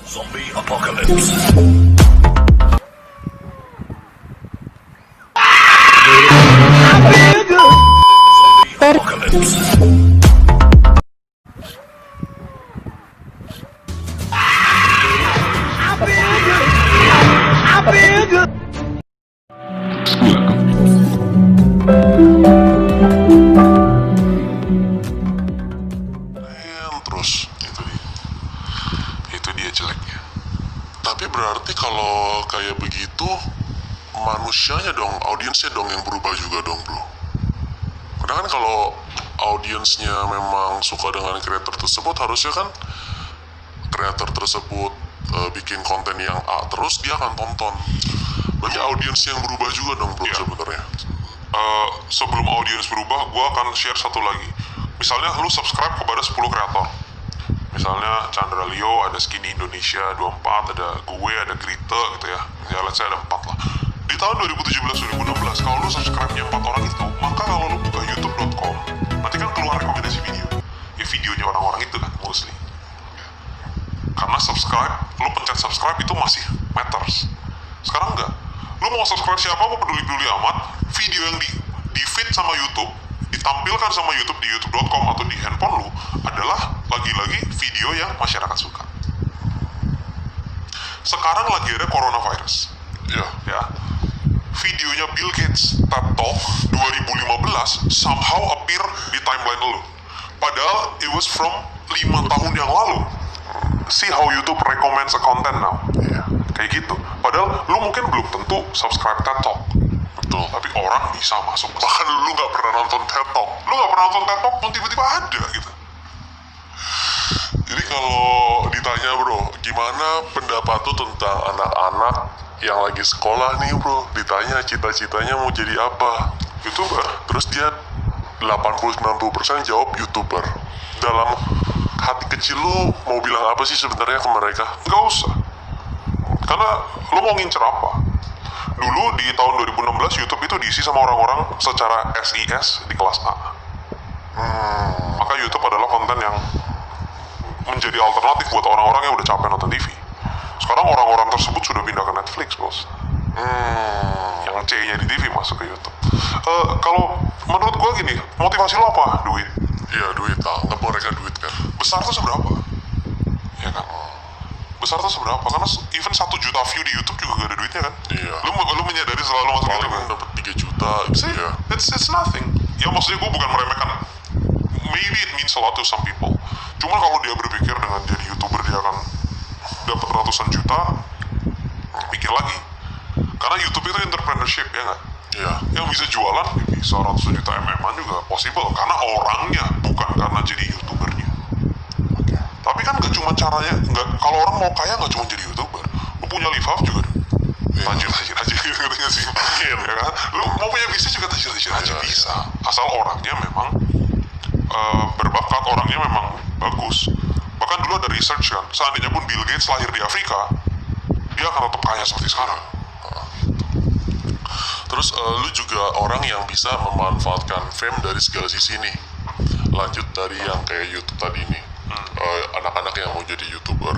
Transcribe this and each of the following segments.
Zombie Apocalypse. Terus itu dia jeleknya. Tapi berarti kalau kayak begitu manusianya dong, audiensnya dong yang berubah juga dong bro. Karena kan kalau audiensnya memang suka dengan kreator tersebut, harusnya kan kreator tersebut bikin konten yang A terus dia akan tonton. Berarti audiens yang berubah juga dong bro sebenarnya. Sebelum audiens berubah, gue akan share satu lagi. Misalnya lu subscribe kepada 10 kreator. Misalnya Chandra Leo, ada Skinny Indonesia 24, ada gue, ada Grita gitu ya. Ya let's say ada 4 lah. Di tahun 2017-2016, kalau lu subscribe-nya 4 orang itu, maka kalau lu buka youtube.com, nanti kan keluar rekomendasi video. Ya videonya orang-orang itu kan, mostly. Karena subscribe, lu pencet subscribe itu masih matters. Sekarang enggak. Lu mau subscribe siapa, mau peduli-peduli amat, video yang di feed sama YouTube, ditampilkan sama YouTube di youtube.com atau di handphone lu adalah lagi-lagi video yang masyarakat suka. Sekarang lagi ada coronavirus. Ya. Videonya Bill Gates, TED Talk 2015 somehow appear di timeline lu. Padahal it was from 5 tahun yang lalu. See how YouTube recommends a content now. Kayak gitu. Padahal lu mungkin belum tentu subscribe TED Talk. Betul. Tapi orang bisa masuk. Bahkan lu gak pernah nonton TED Talk. Lu gak pernah nonton TED Talk pun tiba-tiba ada gitu. Jadi kalau ditanya bro, gimana pendapat lu tentang anak-anak yang lagi sekolah nih bro, ditanya cita-citanya mau jadi apa? YouTuber. Terus dia 80-90% jawab YouTuber. Dalam hati kecil lu mau bilang apa sih sebenarnya ke mereka? Gak usah. Karena lu mau ngincer apa? Dulu di tahun 2016 YouTube itu diisi sama orang-orang secara SIS di kelas A. Maka YouTube adalah konten yang menjadi alternatif buat orang-orang yang udah capek nonton TV. Sekarang orang-orang tersebut sudah pindah ke Netflix, bos. Yang C-nya di TV masuk ke YouTube. Kalau menurut gue gini, motivasi lo apa? Duit. Iya, duit. Anggap mereka duit kan. Besar tuh seberapa? Ya kan? Besar tuh seberapa? Karena even 1 juta view di YouTube juga gak ada duitnya kan? Iya. Lu menyadari setelah lu masuk YouTube kan? Dapat 3 juta gitu ya. It's nothing. Ya maksudnya gue bukan meremehkan. Maybe it means a lot to some people. Cuma kalau dia berpikir dengan jadi YouTuber dia akan dapat ratusan juta, pikir lagi. Karena YouTube itu entrepreneurship ya nggak? Iya. Yang bisa jualan bisa ratusan juta MM-an juga possible karena orangnya, bukan karena jadi YouTubernya. Tapi kan nggak cuma caranya, kalau orang mau kaya nggak cuma jadi YouTuber. Lu punya live house juga tajir aja gitu nggak sih? Ya kan? Lu mau punya bisnis juga tajir aja bisa. Asal orangnya memang berbakat, orangnya memang bagus. Bahkan dulu ada research kan, seandainya pun Bill Gates lahir di Afrika, dia akan tetap kaya seperti sekarang. Terus lu juga orang yang bisa memanfaatkan fame dari segala sisi nih. Lanjut dari yang kayak YouTube tadi nih, anak-anak yang mau jadi YouTuber,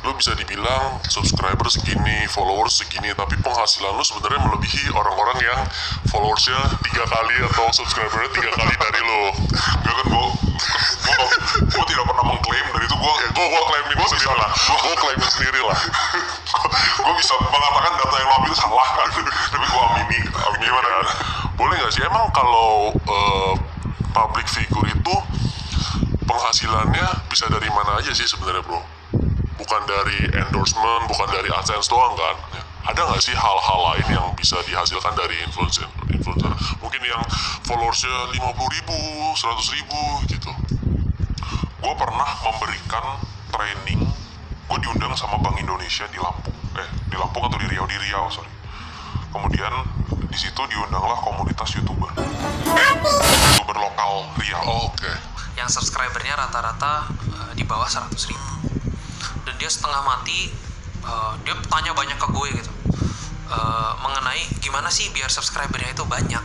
lu bisa dibilang subscriber segini, followers segini, tapi penghasilan lu sebenarnya melebihi orang-orang yang followersnya 3 kali atau subscribernya 3 kali dari lu. Gak kan, gue tidak pernah mengklaim, dan itu gue klaimin sendiri lah. Gue klaimin sendiri lah. Gue bisa mengatakan data yang lo ambil salah kan, tapi gue amini. Gimana kan? Boleh gak sih, emang kalau public figure itu penghasilannya bisa dari mana aja sih sebenarnya bro? Bukan dari endorsement, bukan dari AdSense doang kan? Ada nggak sih hal-hal lain yang bisa dihasilkan dari influencer? Mungkin yang followersnya 50.000, 100.000 gitu. Gue pernah memberikan training, gue diundang sama Bank Indonesia di Lampung. Di Lampung atau di Riau, sorry. Kemudian di situ diundanglah komunitas YouTuber lokal Riau. Oke. Yang subscribernya rata-rata di bawah 100.000. Dan dia setengah mati, dia tanya banyak ke gue gitu, mengenai gimana sih biar subscribernya itu banyak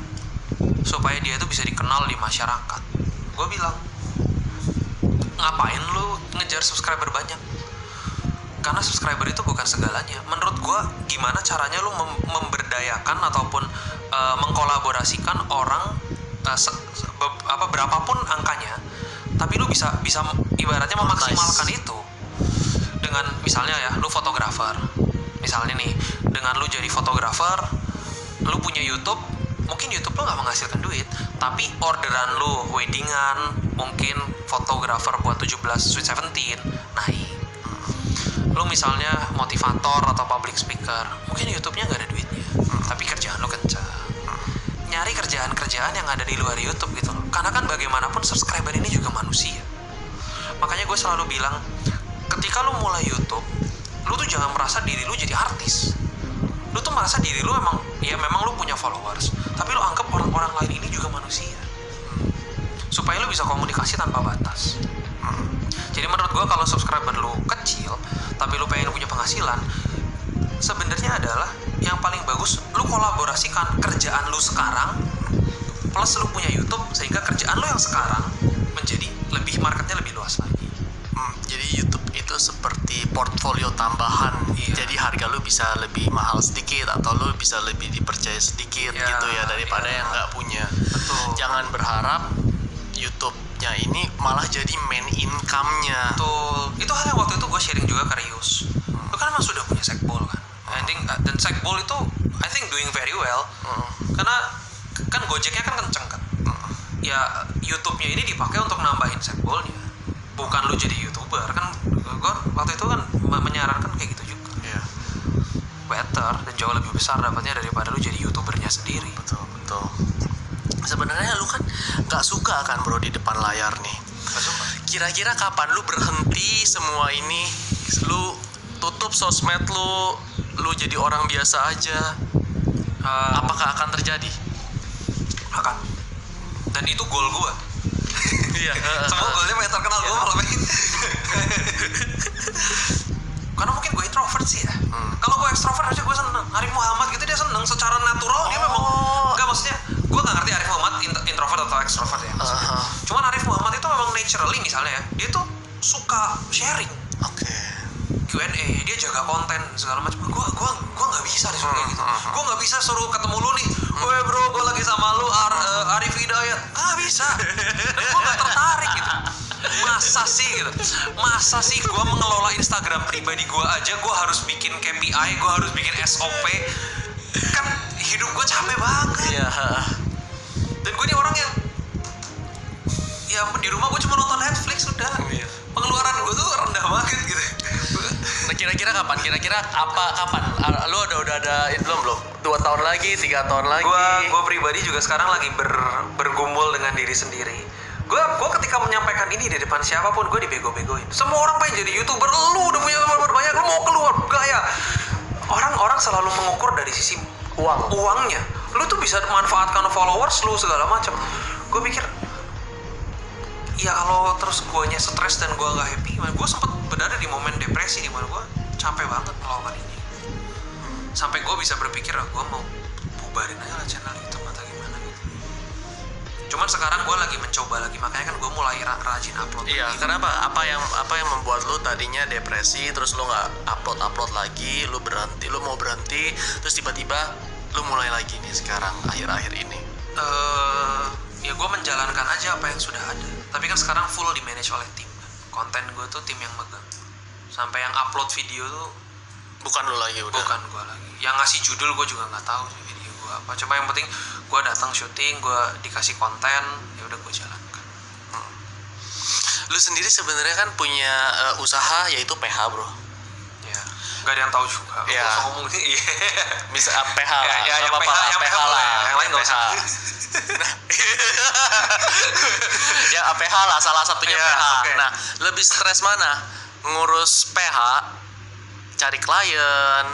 supaya dia itu bisa dikenal di masyarakat. Gue bilang, ngapain lu ngejar subscriber banyak? karena subscriber itu bukan segalanya. Menurut gue, gimana caranya lu memberdayakan ataupun mengkolaborasikan orang berapapun angkanya, tapi lu bisa ibaratnya memaksimalkan itu dengan misalnya ya, lu fotografer. Misalnya nih, dengan lu jadi fotografer, lu punya YouTube, mungkin YouTube lu nggak menghasilkan duit, tapi orderan lu weddingan, mungkin fotografer buat 17 Sweet 17 naik. Lu misalnya motivator atau public speaker, mungkin YouTube-nya nggak ada duitnya, tapi kerjaan lu kencang. Nyari kerjaan-kerjaan yang ada di luar YouTube gitu loh. Karena kan bagaimanapun subscriber ini juga manusia. Makanya gue selalu bilang, ketika lu mulai YouTube, lu tuh jangan merasa diri lu jadi artis. Lu tuh merasa diri lu memang lu punya followers, tapi lu anggap orang-orang lain ini juga manusia. Supaya lu bisa komunikasi tanpa batas. Jadi menurut gue, kalau subscriber lu kecil tapi lu pengen punya penghasilan, sebenarnya adalah yang paling bagus lu kolaborasikan kerjaan lu sekarang plus lu punya YouTube, sehingga kerjaan lu yang sekarang menjadi marketnya lebih luas lagi. Jadi YouTube itu seperti portfolio tambahan. Iya. Jadi harga lu bisa lebih mahal sedikit atau lu bisa lebih dipercaya sedikit gitu ya, daripada yang nggak punya. Betul. Jangan berharap YouTube-nya ini malah jadi main income-nya. Betul. Itu hal yang waktu itu gue sharing juga ke Rius. Lu kan emang sudah punya Sekbol kan. Dan Sekbol itu I think doing very well. Karena kan Gojeknya kan kenceng kan. Ya YouTube-nya ini dipakai untuk nambahin Sekbolnya. Bukan lu jadi YouTuber kan. Gue waktu itu kan menyarankan kayak gitu juga. Iya. Better dan jauh lebih besar dapatnya daripada lu jadi YouTubernya sendiri. Betul. Sebenarnya lu kan nggak suka kan bro di depan layar nih. Gak suka. Kira-kira kapan lu berhenti semua ini? Lu tutup sosmed lu jadi orang biasa aja. Apakah akan terjadi? Akan. Dan itu goal gue. Iya. Semua goalnya pengen terkenal, gue malah pengen. Karena mungkin gue introvert sih ya. Kalau gue extrovert aja gue seneng. Arif Muhammad gitu dia seneng secara natural. Dia memang enggak, maksudnya gue nggak ngerti Arif Muhammad introvert atau extrovert ya maksudnya. Cuman Arif Muhammad itu memang naturally misalnya ya, dia tuh suka sharing. Oke. Q&A, dia jaga konten segala macam. Gue nggak bisa disuruh kayak gitu. Gue nggak bisa suruh ketemu lu nih. Woi bro, gue lagi sama lu Arif Hidayat. Nggak bisa. Dan gue nggak tertarik gitu. Masa sih gue mengelola Instagram pribadi gue aja, gue harus bikin KPI, gue harus bikin SOP. Kan hidup gue capek banget. Iya. Dan gue nih orang yang ya di rumah gue cuma nonton Netflix udah. Iya. Pengeluaran gue tuh rendah banget gitu. Nah, kira-kira kapan? Kapan? Lu udah ada belum? 2 tahun lagi, 3 tahun lagi? Gue pribadi juga sekarang lagi bergumul dengan diri sendiri. Gue ketika menyampaikan ini di depan siapapun, gue dibego-begoin. Semua orang pengen jadi YouTuber, lu udah punya follower banyak, lu mau keluar gaya. Orang selalu mengukur dari sisi uangnya. Lu tuh bisa manfaatkan followers lu segala macam. Gue pikir ya kalau terus guanya stres dan gue nggak happy, gue sempet berada di momen depresi di mana gue capek banget melakukan ini. Sampai gue bisa berpikir, gue mau bubarin aja lah channel YouTube atau gimana gitu. Cuman sekarang gue lagi mencoba lagi, makanya kan gue mulai rajin upload. Iya, lagi. kenapa? Apa yang membuat lu tadinya depresi, terus lu nggak upload lagi, lu mau berhenti, terus tiba-tiba lu mulai lagi nih sekarang akhir-akhir ini? Ya gue menjalankan aja apa yang sudah ada. Tapi kan sekarang full di manage oleh tim. Konten gue tuh tim yang megang. Sampai yang upload video tuh Bukan lu lagi udah? bukan gue lagi. Yang ngasih judul gue juga nggak tahu video gue apa. Cuma yang penting gue datang syuting, gue dikasih konten, ya udah gue jalankan. Lu sendiri sebenarnya kan punya usaha yaitu PH bro. Ya, nggak ada yang tahu juga. Ya. Gue ngomong ini. Bisa PH lah. Ya, yang apa-apa, PH, yang PH boleh. Yang lain nggak PH. usah. Ya PH lah, salah satunya Ya, PH. okay. Nah, lebih stres mana? Ngurus PH, cari klien,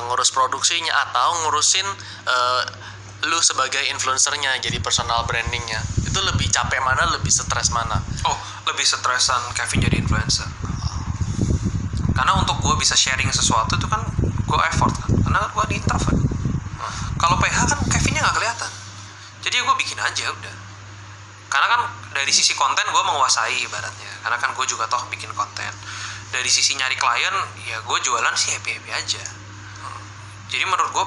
ngurus produksinya, atau ngurusin lu sebagai influencernya, jadi personal brandingnya? Itu lebih capek mana, lebih stres mana? Oh, lebih stresan Kevin jadi influencer. Karena untuk gue bisa sharing sesuatu itu kan gue effort kan. Karena gue di introvert. Kalau PH kan Kevinnya nggak kelihatan. Jadi gue bikin aja udah. Karena kan dari sisi konten gue menguasai ibaratnya. Karena kan gue juga toh bikin konten. dari sisi nyari klien ya gue jualan sih happy aja. Jadi menurut gue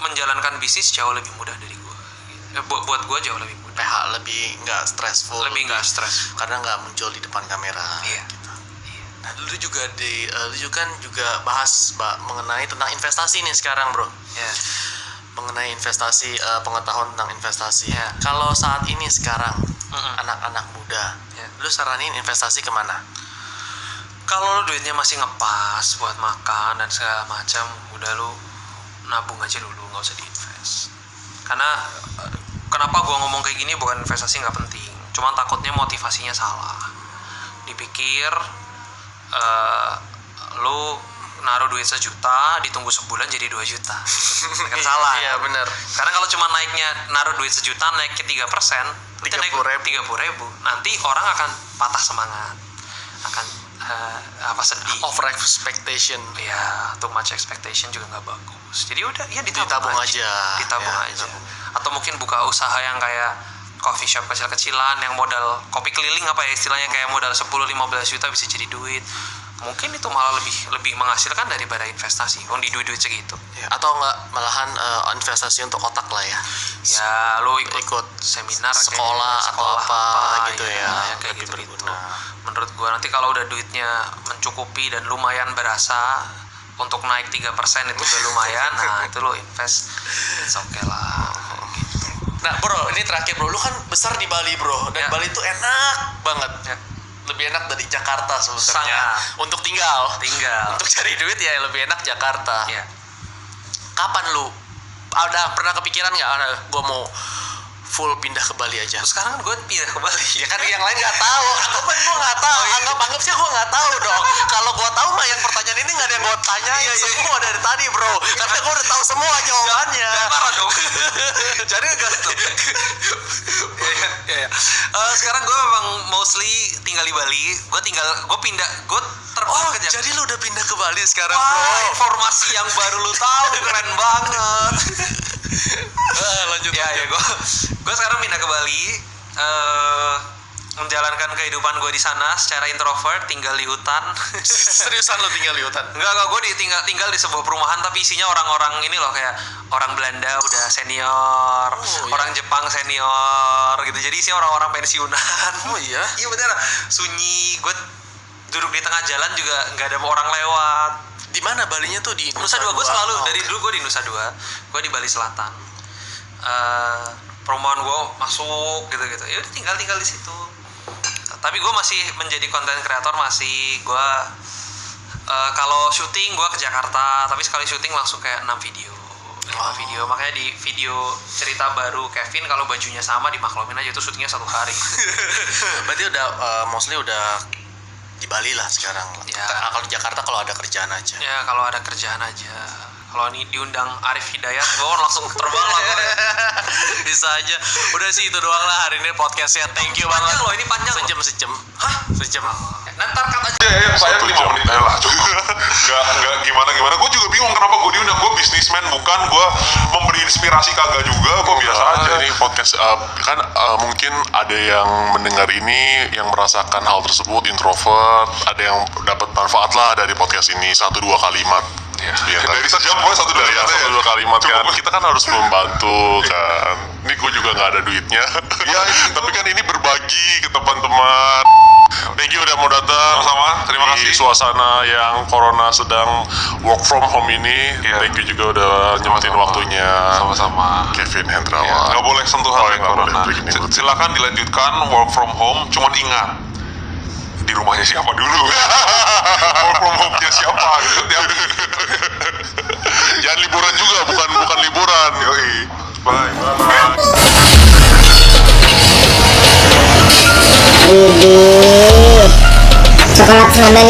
menjalankan bisnis jauh lebih mudah dari gue. Buat gue jauh lebih mudah. PH lebih nggak stressful, Lebih nggak stres. karena nggak muncul di depan kamera. Iya. Nah, lu juga bahas mengenai tentang investasi nih sekarang, bro. Ya. Mengenai investasi, pengetahuan tentang investasi. Ya. Kalau saat ini sekarang Mm-mm. anak-anak muda, Ya. lu saranin investasi kemana? Kalau lu duitnya masih ngepas buat makan dan segala macam, udah lu nabung aja dulu, nggak usah diinvest. Karena kenapa gua ngomong kayak gini, bukan investasi nggak penting, cuman takutnya motivasinya salah. Dipikir lu naruh duit 1 juta, ditunggu sebulan jadi 2 juta, kan salah. Iya, bener. Karena kalau cuma naiknya, naruh duit 1 juta naik ke 3%, itu naik 30.000. 30.000. Nanti orang akan patah semangat, akan sedih. Over expectation. Ya, too much expectation juga nggak bagus. Jadi udah, ya Ditabung aja. Ditabung Ya, aja. ditabung. Atau mungkin buka usaha yang kayak coffee shop kecil-kecilan yang modal kopi keliling apa ya istilahnya, kayak modal 10-15 juta bisa jadi duit. Mungkin itu malah lebih menghasilkan daripada investasi. Di duit segitu. Ya, atau enggak malahan investasi untuk otak lah ya. Ya, lo ikut seminar sekolah kayak, atau apa gitu ya, yang kayak lebih gitu-gitu. berguna. Menurut gua nanti kalau udah duitnya mencukupi dan lumayan berasa untuk naik 3% itu udah lumayan. Nah, itu lo invest, it's okay lah. Nah, bro, ini terakhir, bro. Lu kan besar di Bali, bro. Dan Ya. Bali itu enak banget. Ya. Lebih enak dari Jakarta sebenarnya. Sangat. Untuk tinggal. Tinggal. Untuk cari duit ya lebih enak Jakarta. Ya. Kapan lu pernah kepikiran nggak? Gua mau full pindah ke Bali aja. Terus sekarang gue pindah ke Bali. Ya kan yang lain nggak tahu. Anggapan gua nggak tahu. Anggap sih gua nggak tahu dong. Kalau gua tahu mah yang pertanyaan ini nggak ada yang gua tanyain. Iya. Semua dari tadi, bro. Karena gua udah tahu semua jawabannya. Parah dong. Jadi enggak tuh. Ya. Sekarang gue memang mostly tinggal di Bali. Gue terbang ke Jakarta. Jadi lu udah pindah ke Bali sekarang, Wah, bro. informasi yang baru lu tahu, keren banget. Lanjut. Ya, gue sekarang pindah ke Bali, menjalankan kehidupan gue di sana secara introvert, tinggal di hutan. Seriusan lu tinggal di hutan? Enggak, gue tinggal di sebuah perumahan tapi isinya orang-orang ini loh, kayak orang Belanda udah senior, iya. orang Jepang senior gitu. Jadi isinya orang-orang pensiunan. Oh iya? Iya bener, sunyi. Gue duduk di tengah jalan juga nggak ada orang lewat. Di mana Balinya tuh? Di Nusa Dua. Gue selalu dari dulu gue di Nusa Dua. Gue di Bali Selatan. Perumahan gue masuk gitu-gitu. Ya udah tinggal di situ. Tapi gue masih menjadi konten kreator, masih gue kalau syuting gue ke Jakarta, tapi sekali syuting langsung kayak 6 video. Video, makanya di video cerita baru Kevin kalau bajunya sama dimaklumin aja, itu syutingnya 1 hari. Berarti udah mostly udah di Bali lah sekarang. Ya. Kalau di Jakarta kalau ada kerjaan aja. Ya kalau ada kerjaan aja. Kalau ini diundang Arif Hidayat, gue langsung terbang lah. Bisa aja. Udah sih itu doang lah hari ini podcastnya. Thank you banget. Panjang loh, ini panjang loh. Sejam. Hah? Sejam. Ntar cut aja. Ya, saya 5 menit aja lah. Nggak gimana. Gue juga bingung kenapa gue diundang. Gue bisnismen, bukan gue memberi inspirasi kagak juga. Gue biasa aja. Ini podcast kan mungkin ada yang mendengar ini yang merasakan hal tersebut, introvert. Ada yang dapat manfaat lah dari podcast ini, 1-2 kalimat. Ya, dari sejam gue 1-2 kalimat ya. 1-2 kalimat kan. Kita kan harus membantu kan. Ini gue juga nggak ada duitnya. Iya. Tapi kan ini berbagi ke teman-teman. Thank you udah mau datang. Sama-sama. Terima kasih. Di suasana yang corona sedang work from home ini. Thank you juga udah nyempetin waktunya. Sama-sama. Kevin Hendrawan. Nggak boleh sentuhan corona. Silakan dilanjutkan work from home. Cuman ingat, di rumahnya siapa dulu. Work from home-nya siapa gitu. Jangan liburan juga, bukan liburan. Yoi. Bye. Coklat sama